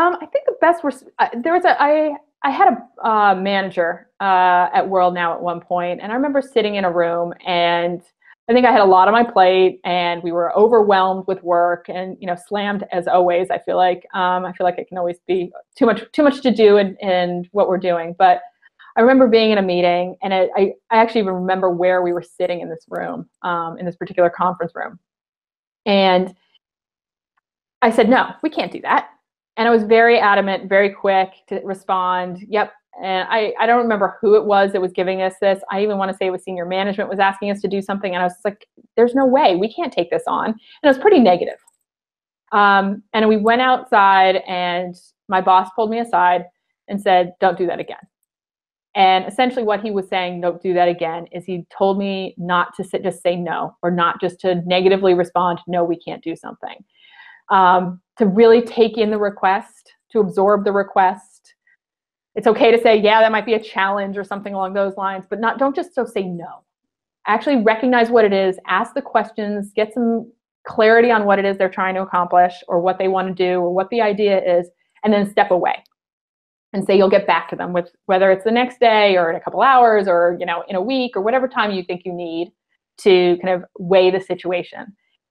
I think the best was there was I had a manager at World Now at one point, and I remember sitting in a room, and I think I had a lot on my plate, and we were overwhelmed with work, and slammed as always. I feel like it can always be too much to do in what we're doing. But I remember being in a meeting, and I actually even remember where we were sitting in this room, in this particular conference room, and I said, no, we can't do that. And I was very adamant, very quick to respond, yep. And I don't remember who it was that was giving us this. I even want to say it was senior management was asking us to do something. And I was like, there's no way, we can't take this on. And it was pretty negative. And we went outside, and my boss pulled me aside and said, don't do that again. And essentially what he was saying, don't do that again, is he told me not to just say no, or not just to negatively respond, no, we can't do something. To really take in the request, to absorb the request. It's okay to say, yeah, that might be a challenge or something along those lines, but don't just say no. Actually recognize what it is, ask the questions, get some clarity on what it is they're trying to accomplish, or what they want to do, or what the idea is, and then step away and say you'll get back to them with whether it's the next day or in a couple hours or in a week or whatever time you think you need to kind of weigh the situation.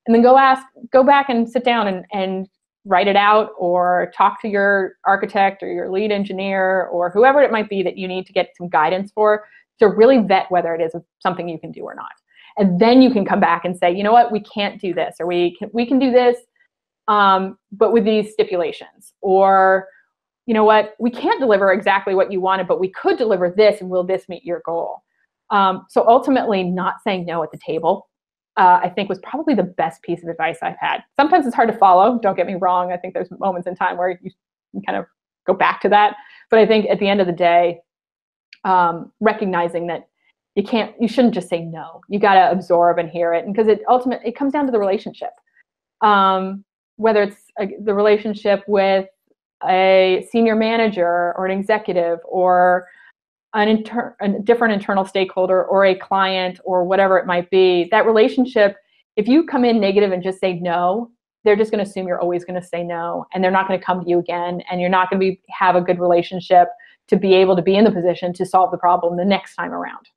And then go back and sit down and write it out, or talk to your architect or your lead engineer or whoever it might be that you need to get some guidance for, to really vet whether it is something you can do or not. And then you can come back and say, you know what, we can't do this, or we can do this, but with these stipulations. Or, you know what, we can't deliver exactly what you wanted, but we could deliver this, and will this meet your goal? So ultimately, not saying no at the table, I think was probably the best piece of advice I've had. Sometimes it's hard to follow, don't get me wrong. I think there's moments in time where you can kind of go back to that. But I think at the end of the day, recognizing that you shouldn't just say no. You got to absorb and hear it. And because it comes down to the relationship. Whether it's the relationship with a senior manager or an executive, or a different internal stakeholder, or a client, or whatever it might be, that relationship, if you come in negative and just say no, they're just going to assume you're always going to say no, and they're not going to come to you again, and you're not going to have a good relationship to be able to be in the position to solve the problem the next time around.